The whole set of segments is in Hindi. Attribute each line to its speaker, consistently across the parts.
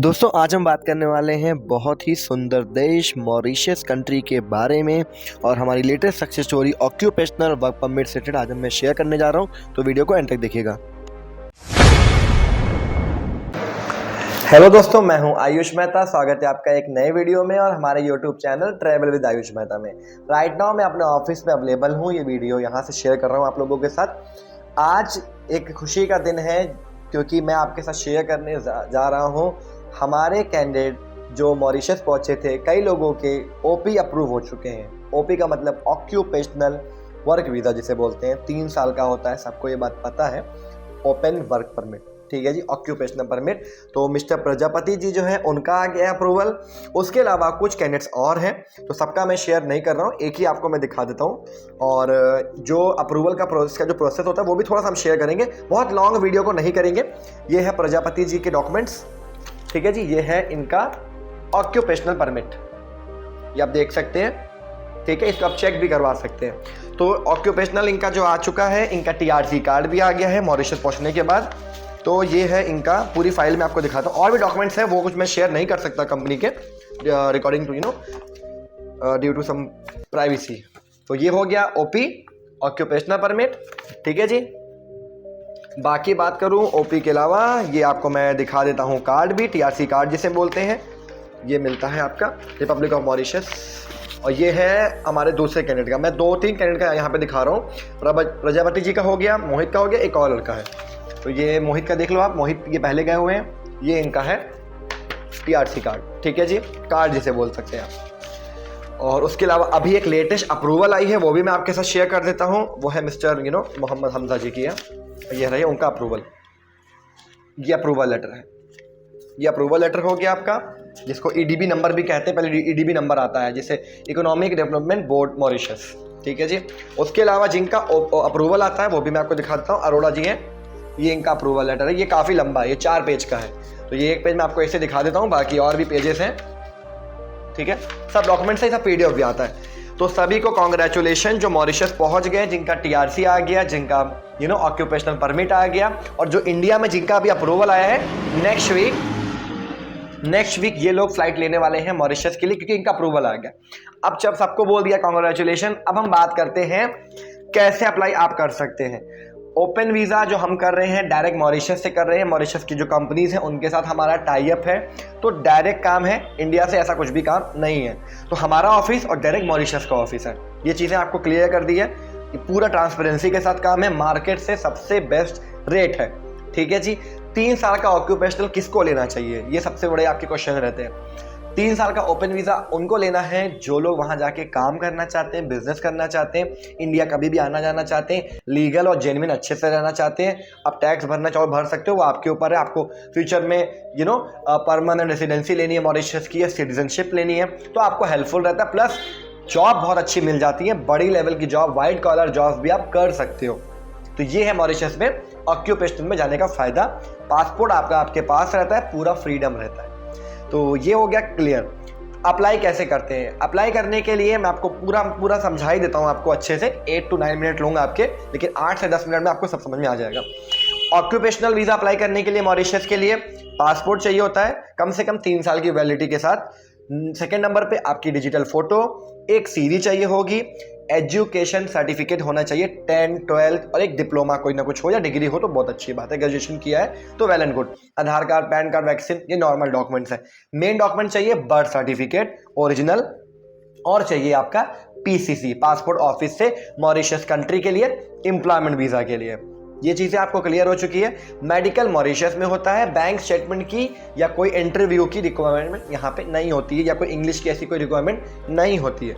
Speaker 1: दोस्तों आज हम बात करने वाले हैं बहुत ही सुंदर देश मॉरिशस कंट्री के बारे में और हमारी latest success story occupational work permit से रिलेटेड आज मैं शेयर करने जा रहा हूं, तो वीडियो को एंड तक देखिएगा। हेलो दोस्तों, मैं हूं आयुष मेहता। स्वागत है आपका एक नए वीडियो में और हमारे YouTube channel travel with Ayush Mehta में। राइट नाउ मैं अपने ऑफिस में अवेलेबल हूं, ये वीडियो यहां से शेयर कर रहा हूं आप लोगों के साथ। आज एक खुशी का दिन है क्योंकि मैं आपके साथ शेयर करने जा रहा हूं हमारे कैंडिडेट जो मॉरिशस पहुंचे थे, कई लोगों के ओपी अप्रूव हो चुके हैं। ओपी का मतलब ऑक्यूपेशनल वर्क वीज़ा जिसे बोलते हैं, 3 साल का होता है, सबको ये बात पता है। ओपन वर्क परमिट, ठीक है जी, ऑक्यूपेशनल परमिट। तो मिस्टर प्रजापति जी जो है उनका आ गया अप्रूवल। उसके अलावा कुछ कैंडिडेट्स और हैं, तो सबका मैं शेयर नहीं कर रहा हूँ, एक ही आपको मैं दिखा देता हूँ। और जो अप्रूवल का प्रोसेस का जो प्रोसेस होता है वो भी थोड़ा सा हम शेयर करेंगे, बहुत लॉन्ग वीडियो को नहीं करेंगे। ये है प्रजापति जी के डॉक्यूमेंट्स, ठीक है जी, ये है इनका ऑक्यूपेशनल परमिट, ये आप देख सकते हैं, ठीक है। इसको आप चेक भी करवा सकते हैं। तो ऑक्यूपेशनल इनका जो आ चुका है, इनका टीआरसी कार्ड भी आ गया है मॉरिशस पहुंचने के बाद। तो ये है इनका पूरी फाइल में आपको दिखाता हूँ। और भी डॉक्यूमेंट्स हैं, वो कुछ मैं शेयर नहीं कर सकता कंपनी के recording to due to some privacy. तो ये हो गया ओपी ऑक्यूपेशनल परमिट, ठीक है जी। बाकी बात करूं ओपी के अलावा, ये आपको मैं दिखा देता हूं कार्ड भी, टीआरसी कार्ड जिसे बोलते हैं, ये मिलता है आपका रिपब्लिक ऑफ मॉरिशस। और ये है हमारे दूसरे कैंडिडेट का, मैं 2-3 कैंडिडेट का यहाँ पे दिखा रहा हूँ। प्रजापति जी का हो गया, मोहित का हो गया, एक और लड़का है। तो ये मोहित का देख लो आप, मोहित ये पहले गए हुए हैं, ये इनका है टीआरसी कार्ड, ठीक है जी, कार्ड जिसे बोल सकते हैं आप। और उसके अलावा अभी एक लेटेस्ट अप्रूवल आई है, वो भी मैं आपके साथ शेयर कर देता हूँ। वो है मिस्टर मोहम्मद हमजा जी की है, ये रही उनका अप्रूवल। ये अप्रूवल लेटर है, ये अप्रूवल लेटर हो गया आपका, जिसको ईडीबी नंबर भी कहते हैं। पहले ईडीबी नंबर आता है जिसे इकोनॉमिक डेवलपमेंट बोर्ड मॉरिशस, ठीक है जी। उसके अलावा जिनका अप्रूवल आता है वो भी मैं आपको दिखाता हूँ। अरोड़ा जी हैं, ये इनका अप्रूवल लेटर है, ये काफ़ी लंबा है, ये 4 पेज का है। तो ये एक पेज मैं आपको ऐसे दिखा देता हूँ, बाकी और भी पेजेस हैं, ठीक है। सब डॉक्यूमेंट्स है, सब पीडीएफ भी आता है। तो सभी को कॉन्ग्रेचुलेशन जो मॉरिशस पहुंच गए, जिनका टीआरसी आ गया, जिनका ऑक्यूपेशनल परमिट आ गया, और जो इंडिया में जिनका अभी अप्रूवल आया है, नेक्स्ट वीक ये लोग फ्लाइट लेने वाले हैं मॉरिशस के लिए, क्योंकि इनका अप्रूवल आ गया। अब जब सबको बोल दिया कॉन्ग्रेचुलेशन, अब हम बात करते हैं कैसे अप्लाई आप कर सकते हैं। ओपन वीज़ा जो हम कर रहे हैं डायरेक्ट मॉरिशस से कर रहे हैं, मॉरिशस की जो कंपनीज हैं उनके साथ हमारा टाई अप है, तो डायरेक्ट काम है, इंडिया से ऐसा कुछ भी काम नहीं है। तो हमारा ऑफिस और डायरेक्ट मॉरिशस का ऑफिस है, ये चीज़ें आपको क्लियर कर दी है। ये पूरा ट्रांसपेरेंसी के साथ काम है, मार्केट से सबसे बेस्ट रेट है, ठीक है जी। 3 साल का ऑक्यूपेशनल किसको लेना चाहिए, ये सबसे बड़े आपके क्वेश्चन रहते हैं। 3 साल का ओपन वीज़ा उनको लेना है जो लोग वहां जाके काम करना चाहते हैं, बिजनेस करना चाहते हैं, इंडिया कभी भी आना जाना चाहते हैं, लीगल और जेन्युइन अच्छे से रहना चाहते हैं। अब टैक्स भरना चाहो भर सकते हो, वो आपके ऊपर है। आपको फ्यूचर में परमानेंट रेसिडेंसी लेनी है मॉरिशस की, या सिटीजनशिप लेनी है, तो आपको हेल्पफुल रहता है। प्लस जॉब बहुत अच्छी मिल जाती है, बड़ी लेवल की जॉब, वाइट कॉलर जॉब भी आप कर सकते हो। तो ये है मॉरिशस में ऑक्यूपेशनल में जाने का फायदा। पासपोर्ट आपका आपके पास रहता है, पूरा फ्रीडम रहता है। तो ये हो गया क्लियर। अप्लाई कैसे करते हैं, अप्लाई करने के लिए मैं आपको पूरा समझा ही देता हूँ आपको अच्छे से। 8 to 9 मिनट लूँगा आपके, लेकिन 8 से 10 मिनट में आपको सब समझ में आ जाएगा। ऑक्यूपेशनल वीज़ा अप्लाई करने के लिए मॉरिशस के लिए पासपोर्ट चाहिए होता है, कम से कम 3 साल की वैलिडिटी के साथ। सेकेंड नंबर पे आपकी डिजिटल फोटो, एक सीवी चाहिए होगी, एजुकेशन सर्टिफिकेट होना चाहिए, 10, 12 और एक डिप्लोमा कोई ना कुछ हो, या डिग्री हो तो बहुत अच्छी बात है, ग्रेजुएशन किया है तो well and good. Aadhaar card, pan card, vaccine, ये नॉर्मल डॉक्यूमेंट्स है। मेन डॉक्यूमेंट चाहिए बर्थ सर्टिफिकेट ओरिजिनल, और चाहिए आपका पीसीसी, पासपोर्ट ऑफिस से मॉरिशस कंट्री के लिए एम्प्लॉयमेंट वीजा के लिए। ये चीज़ें आपको क्लियर हो चुकी है। मेडिकल मॉरिशस में होता है, बैंक स्टेटमेंट की या कोई इंटरव्यू की रिक्वायरमेंट यहाँ पे नहीं होती है, या कोई इंग्लिश की ऐसी कोई रिक्वायरमेंट नहीं होती है।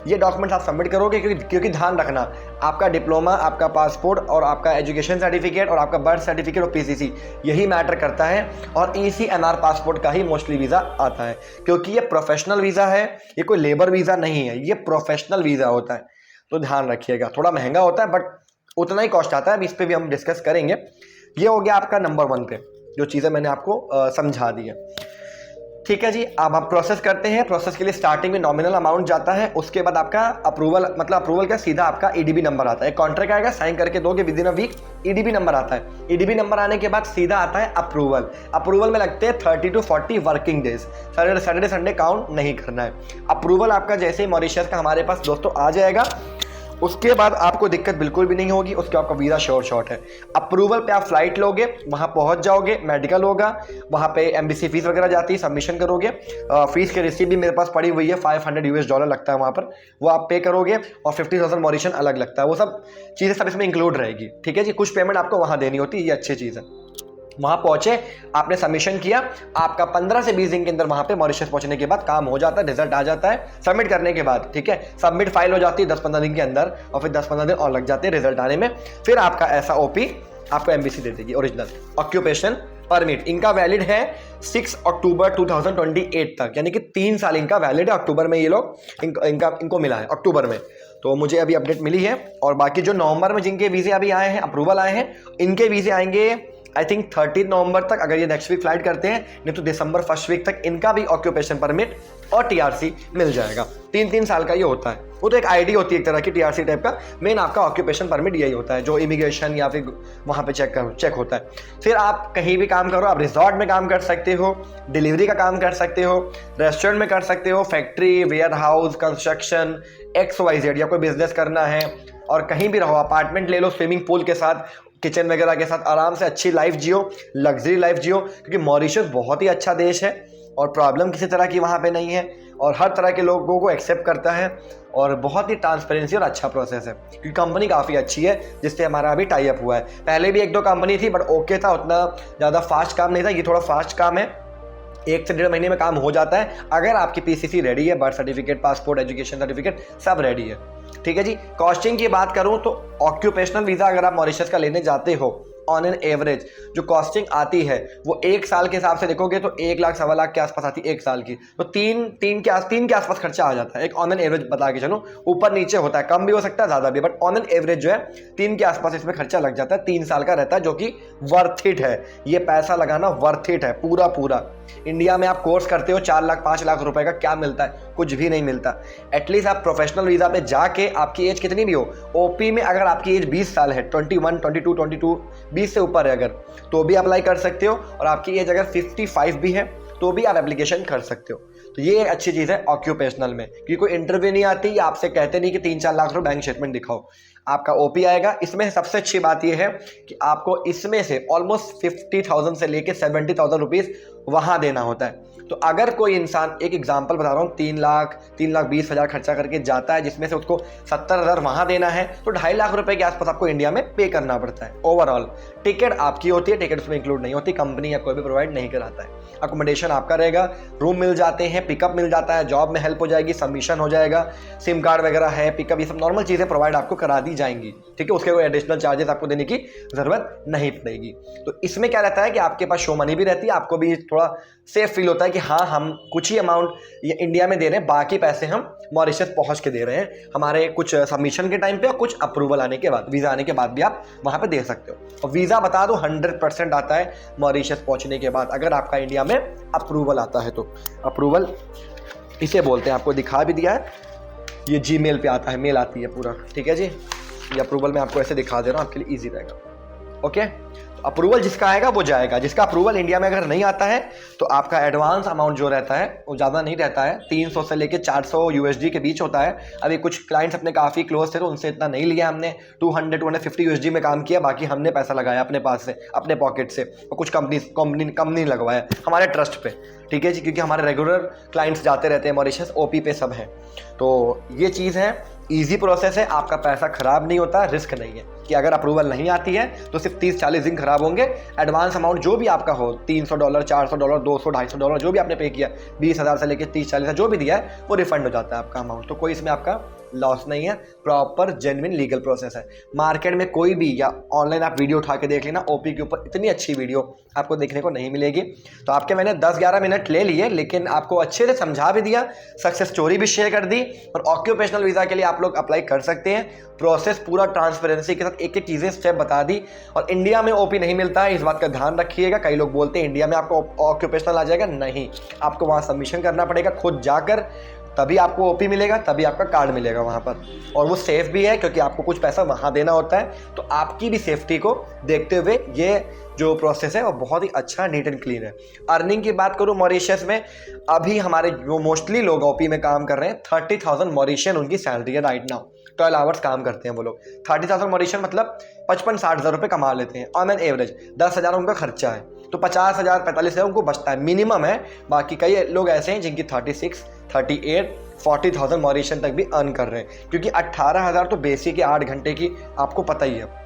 Speaker 1: ये डॉक्यूमेंट्स आप सबमिट करोगे, क्योंकि ध्यान रखना, आपका डिप्लोमा, आपका पासपोर्ट और आपका एजुकेशन सर्टिफिकेट और आपका बर्थ सर्टिफिकेट और पीसीसी यही मैटर करता है। और ECNR पासपोर्ट का ही मोस्टली वीज़ा आता है, क्योंकि ये प्रोफेशनल वीज़ा है, ये कोई लेबर वीज़ा नहीं है, ये प्रोफेशनल वीज़ा होता है। तो ध्यान रखिएगा, थोड़ा महंगा होता है बट उतना ही कॉस्ट आता है, अब इस पे भी हम डिस्कस करेंगे। ये हो गया आपका नंबर 1 पे, जो चीज़ें मैंने आपको समझा दी है। ठीक है जी, अब हम प्रोसेस करते हैं। प्रोसेस के लिए स्टार्टिंग में नॉमिनल अमाउंट जाता है, उसके बाद आपका अप्रूवल, मतलब अप्रूवल का सीधा आपका ईडीबी नंबर आता है। कॉन्ट्रैक्ट आएगा, साइन करके दोगे, within a week EDB number आता है। ईडीबी नंबर आने के बाद सीधा आता है अप्रूवल। अप्रूवल में लगते हैं 30 to 40 working days. Saturday Sunday count नहीं करना है। अप्रूवल आपका जैसे ही मॉरिशस का हमारे पास दोस्तों आ जाएगा, उसके बाद आपको दिक्कत बिल्कुल भी नहीं होगी। उसके आपका वीज़ा श्योर शॉट है। अप्रूवल पे आप फ्लाइट लोगे, वहाँ पहुँच जाओगे, मेडिकल होगा, वहाँ पे एम्बेसी फीस वगैरह जाती है, सबमिशन करोगे। फीस की रिसीप्ट भी मेरे पास पड़ी हुई है, $500 लगता है वहाँ पर, वो आप पे करोगे। और 50,000 मॉरिशन अलग लगता है। वो सब चीज़ें सब इसमें इंक्लूड रहेगी। ठीक है जी, कुछ पेमेंट आपको वहाँ देनी होती है, ये अच्छी चीज़ है। वहां पहुंचे, आपने सबमिशन किया, आपका 15 से 20 दिन के अंदर वहां पे मॉरिशस पहुंचने के बाद काम हो जाता है, रिजल्ट आ जाता है सबमिट करने के बाद। ठीक है, सबमिट फाइल हो जाती है 10-15 दिन के अंदर, और फिर 10-15 दिन और लग जाते हैं रिजल्ट आने में। फिर आपका ऐसा ओपी आपको एम्बेसी दे देगी ओरिजिनल ऑक्यूपेशन परमिट। इनका वैलिड है 6 अक्टूबर 2028 तक, यानी कि 3 साल इनका वैलिड है। अक्टूबर में ये लोग इनको मिला है, अक्टूबर में। तो मुझे अभी अपडेट मिली है। और बाकी जो नवंबर में जिनके वीजे अभी आए हैं, अप्रूवल आए हैं, इनके वीजे आएंगे आई थिंक 30 नवंबर तक, अगर ये नेक्स्ट वीक फ्लाइट करते हैं। नहीं तो दिसंबर फर्स्ट वीक तक इनका भी ऑक्यूपेशन परमिट और टीआरसी मिल जाएगा। 3-3 साल का ये होता है। वो तो एक आईडी होती है एक तरह की टीआरसी टाइप का। मेन आपका ऑक्यूपेशन परमिट यही होता है, जो इमिग्रेशन या फिर वहाँ पे चेक होता है। फिर आप कहीं भी काम करो, आप रिजॉर्ट में काम कर सकते हो, डिलीवरी का काम कर सकते हो, रेस्टोरेंट में कर सकते हो, factory, warehouse, construction, XYZ, या कोई बिजनेस करना है, और कहीं भी रहो, अपार्टमेंट ले लो स्विमिंग पूल के साथ, किचन वगैरह के साथ, आराम से अच्छी लाइफ जियो, लग्जरी लाइफ जियो। क्योंकि मॉरिशस बहुत ही अच्छा देश है और प्रॉब्लम किसी तरह की वहाँ पे नहीं है, और हर तरह के लोगों को एक्सेप्ट करता है, और बहुत ही ट्रांसपेरेंसी और अच्छा प्रोसेस है। क्योंकि कंपनी काफ़ी अच्छी है जिससे हमारा अभी टाई अप हुआ है। पहले भी 1-2 कंपनी थी, बट ओके था, उतना ज़्यादा फास्ट काम नहीं था। ये थोड़ा फास्ट काम है, 1 से 1.5 महीने में काम हो जाता है, अगर आपकी पीसीसी रेडी है, birth certificate, passport, education certificate सब रेडी है। ठीक है जी। कॉस्टिंग की बात करूं तो ऑक्यूपेशनल वीज़ा अगर आप मॉरिशस का लेने जाते हो, ऑन एन एवरेज जो कॉस्टिंग आती है वो 1 साल के हिसाब से देखोगे तो 1 लाख 1.25 लाख के आसपास आती है 1 साल की। तो 3 के आसपास खर्चा आ जाता है। एक ऑन एन एवरेज बता के चलो, ऊपर नीचे होता है, कम भी हो सकता है ज़्यादा भी, बट ऑन एन एवरेज जो है 3 के आसपास इसमें खर्चा लग जाता है। 3 साल का रहता है, जो कि वर्थ इट है। ये पैसा लगाना वर्थ इट है पूरा। इंडिया में आप कोर्स करते हो 4 लाख 5 लाख रुपए का, क्या मिलता है? कुछ भी नहीं मिलता। एटलीस्ट आप प्रोफेशनल वीज़ा पे जाके, आपकी एज कितनी भी हो, ओपी में अगर आपकी एज 20 साल है, 21, 22, 20 से ऊपर है अगर, तो भी अप्लाई कर सकते हो। और आपकी एज अगर 55 भी है तो भी आप एप्लीकेशन कर सकते हो। तो ये एक अच्छी चीज़ है ऑक्यूपेशनल में, क्योंकि कोई इंटरव्यू नहीं आती, आपसे कहते नहीं कि 3-4 लाख रुपए बैंक स्टेटमेंट दिखाओ, आपका ओपी आएगा। इसमें सबसे अच्छी बात यह है कि आपको इसमें से ऑलमोस्ट 50,000 से लेके 70,000 रुपीज़ वहाँ देना होता है। तो अगर कोई इंसान, एक एग्जांपल बता रहा हूँ, 3 लाख 20,000 खर्चा करके जाता है, जिसमें से उसको 70,000 वहाँ देना है, तो 2.5 लाख रुपए के आसपास आपको इंडिया में पे करना पड़ता है ओवरऑल। टिकट आपकी होती है, टिकट उसमें इंक्लूड नहीं होती, कंपनी या कोई भी प्रोवाइड नहीं कराता है। अकोमोडेशन आपका रहेगा, रूम मिल जाते हैं, पिकअप मिल जाता है, जॉब में हेल्प हो जाएगी, सबमिशन हो जाएगा, सिम कार्ड वगैरह है, पिकअप, ये सब नॉर्मल चीज़ें प्रोवाइड आपको करा दी जाएंगी। ठीक है, उसके कोई एडिशनल चार्जेस आपको देने की ज़रूरत नहीं पड़ेगी। तो इसमें क्या रहता है कि आपके पास शो मनी भी रहती है, आपको भी थोड़ा सेफ फील होता है कि हाँ, हम कुछ ही अमाउंट ये इंडिया में दे रहे हैं, बाकी पैसे हम मॉरिशस पहुंच के दे रहे हैं, हमारे कुछ सबमिशन के टाइम पे और कुछ अप्रूवल आने के बाद, वीज़ा आने के बाद भी आप वहाँ पे दे सकते हो। और वीज़ा बता दो 100% आता है मॉरिशस पहुंचने के बाद, अगर आपका इंडिया में अप्रूवल आता है तो। अप्रूवल इसे बोलते हैं, आपको दिखा भी दिया है, ये जीमेल पे आता है, मेल आती है पूरा। ठीक है जी, ये अप्रूवल मैं आपको ऐसे दिखा दे रहा हूँ, आपके लिए ईजी रहेगा। ओके, अप्रूवल जिसका आएगा वो जाएगा। जिसका अप्रूवल इंडिया में अगर नहीं आता है तो आपका एडवांस अमाउंट जो रहता है वो ज़्यादा नहीं रहता है, 300 से लेके 400 USD के बीच होता है। अभी कुछ क्लाइंट्स अपने काफ़ी क्लोज थे तो उनसे इतना नहीं लिया हमने, 200-250 USD में काम किया, बाकी हमने पैसा लगाया अपने पास से, अपने पॉकेट से, और कुछ कंपनी लगवाया हमारे ट्रस्ट पे। ठीक है जी, क्योंकि हमारे रेगुलर क्लाइंट्स जाते रहते हैं मॉरिशस, ओपी पे सब हैं। तो ये चीज़ है, ईजी प्रोसेस है, आपका पैसा खराब नहीं होता, रिस्क नहीं है कि अगर अप्रूवल नहीं आती है तो सिर्फ 30-40 दिन खराब होंगे। एडवांस अमाउंट जो भी आपका हो, $300, $400, $200, $250 जो भी आपने पे किया, 20,000 से लेकर 30-40 जो भी दिया है वो रिफंड हो जाता है आपका अमाउंट। तो कोई इसमें आपका लॉस नहीं है, प्रॉपर जेन्युइन लीगल प्रोसेस है। मार्केट में कोई भी, या ऑनलाइन आप वीडियो उठा के देख लेना, ओपी के ऊपर इतनी अच्छी वीडियो आपको देखने को नहीं मिलेगी। तो आपके मैंने 10-11 मिनट ले लिए, लेकिन आपको अच्छे से समझा भी दिया, सक्सेस स्टोरी भी शेयर कर दी। और ऑक्यूपेशनल वीज़ा के लिए आप लोग अप्लाई कर सकते हैं, प्रोसेस पूरा ट्रांसपेरेंसी के साथ साथ एक एक चीज़ें स्टेप बता दी। और इंडिया में ओपी नहीं मिलता है, इस बात का ध्यान रखिएगा। कई लोग बोलते हैं इंडिया में आपको ऑक्यूपेशनल आ जाएगा, नहीं, आपको वहाँ सबमिशन करना पड़ेगा खुद जाकर, तभी आपको ओपी मिलेगा, तभी आपका कार्ड मिलेगा वहाँ पर। और वो सेफ़ भी है क्योंकि आपको कुछ पैसा वहाँ देना होता है, तो आपकी भी सेफ्टी को देखते हुए ये जो प्रोसेस है वो बहुत ही अच्छा, नीट एंड क्लीन है। अर्निंग की बात करूँ मॉरिशस में, अभी हमारे जो मोस्टली लोग ओपी में काम कर रहे हैं, 30,000 मॉरिशियन उनकी सैलरी है राइट नाउ। 12 आवर्स काम करते हैं वो लोग। 30,000 मॉरिशियन मतलब 55-60 हज़ार रुपये कमा लेते हैं ऑन एन एवरेज। 10,000 उनका खर्चा है, तो 50,000 45,000 उनको बचता है, मिनिमम है। बाकी कई लोग ऐसे हैं जिनकी 36, 38, 40,000 मॉरिशियन तक भी अर्न कर रहे हैं, क्योंकि 18,000 तो बेसिक है 8 घंटे की, आपको पता ही है।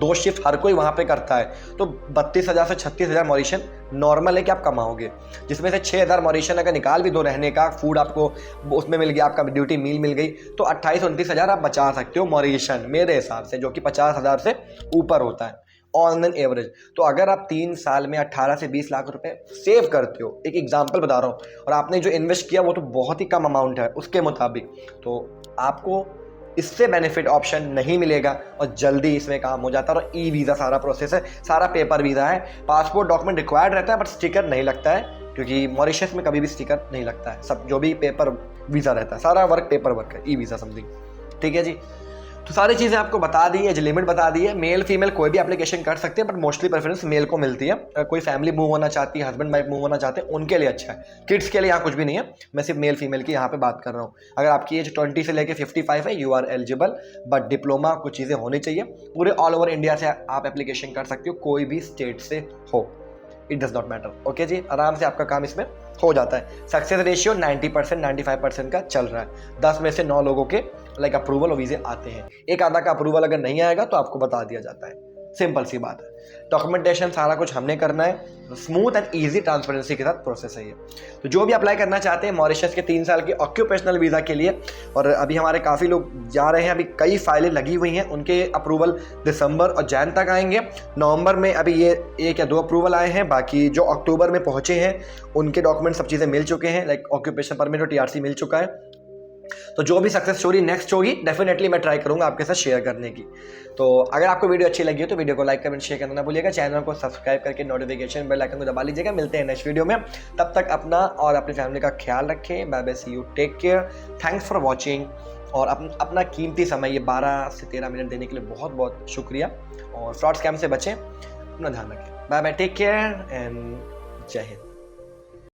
Speaker 1: 2 शिफ्ट हर कोई वहाँ पे करता है, तो 32,000 से 36,000 मॉरिशियन नॉर्मल है कि आप कमाओगे, जिसमें से 6,000 मॉरिशियन अगर निकाल भी दो रहने का, फूड आपको उसमें मिल गया, आपका ड्यूटी मील मिल गई, तो 28-29,000 आप बचा सकते हो मॉरिशियन मेरे हिसाब से, जो कि 50,000 से ऊपर होता है ऑन एन एवरेज। तो अगर आप 3 साल में 18 से 20 लाख रुपए सेव करते हो, एक एग्जांपल बता रहा हूँ, और आपने जो इन्वेस्ट किया वो तो बहुत ही कम अमाउंट है उसके मुताबिक, तो आपको इससे बेनिफिट ऑप्शन नहीं मिलेगा और जल्दी इसमें काम हो जाता है। और ई वीज़ा सारा प्रोसेस है, सारा पेपर वीज़ा है, पासपोर्ट डॉक्यूमेंट रिक्वायर्ड रहता है बट स्टिकर नहीं लगता है, क्योंकि मॉरिशस में कभी भी स्टिकर नहीं लगता है। सब जो भी पेपर वीज़ा रहता है, सारा वर्क पेपर वर्क है, ई वीज़ा समथिंग। ठीक है जी, तो सारी चीज़ें आपको बता दी है, एज लिमिट बता दी है। मेल फीमेल कोई भी एप्लीकेशन कर सकते हैं, बट मोस्टली प्रेफरेंस मेल को मिलती है। कोई फैमिली मूव होना चाहती है, हस्बैंड वाइफ मूव होना चाहते हैं, उनके लिए अच्छा है। किड्स के लिए यहाँ कुछ भी नहीं है, मैं सिर्फ मेल फीमेल की यहाँ पे बात कर रहा हूँ। अगर आपकी एज 20 से लेकर 55 है, you are eligible, but diploma कुछ चीज़ें होनी चाहिए। पूरे ऑल ओवर इंडिया से आप एप्लीकेशन कर सकते हो, कोई भी स्टेट से हो, it does not matter. Okay ji, आराम से आपका काम इसमें हो जाता है। सक्सेस रेशियो 90% 95% का चल रहा है। 10 में से 9 लोगों के लाइक अप्रूवल और वीज़े आते हैं। एक आधा का अप्रूवल अगर नहीं आएगा तो आपको बता दिया जाता है, सिंपल सी बात है। डॉक्यूमेंटेशन सारा कुछ हमने करना है, स्मूथ एंड इजी ट्रांसपेरेंसी के साथ प्रोसेस है ये। तो जो भी अप्लाई करना चाहते हैं मॉरिशस के 3 साल के ऑक्यूपेशनल वीज़ा के लिए, और अभी हमारे काफ़ी लोग जा रहे हैं, अभी कई फाइलें लगी हुई हैं, उनके अप्रूवल दिसंबर और जैन तक आएंगे। नवंबर में अभी ये 1 या 2 अप्रूवल आए हैं, बाकी जो अक्टूबर में पहुँचे हैं उनके डॉक्यूमेंट सब चीज़ें मिल चुके हैं, लाइक ऑक्यूपेशन परमिट और TRC मिल चुका है। तो जो भी सक्सेस स्टोरी नेक्स्ट होगी डेफिनेटली मैं ट्राई करूंगा आपके साथ शेयर करने की। तो अगर आपको वीडियो अच्छी लगी हो तो वीडियो को लाइक कमेंट शेयर करना ना भूलिएगा। चैनल को सब्सक्राइब करके नोटिफिकेशन बेल आइकन को दबा लीजिएगा। मिलते हैं नेक्स्ट वीडियो में, तब तक अपना और अपनी फैमिली का ख्याल रखें। Bye bye, see you, take care, thanks for watching. और अपना कीमती समय ये 12 से 13 मिनट देने के लिए बहुत बहुत शुक्रिया। और फ्रॉड स्कैम से बचें, अपना ध्यान रखें। Bye bye, take care and जय हिंद।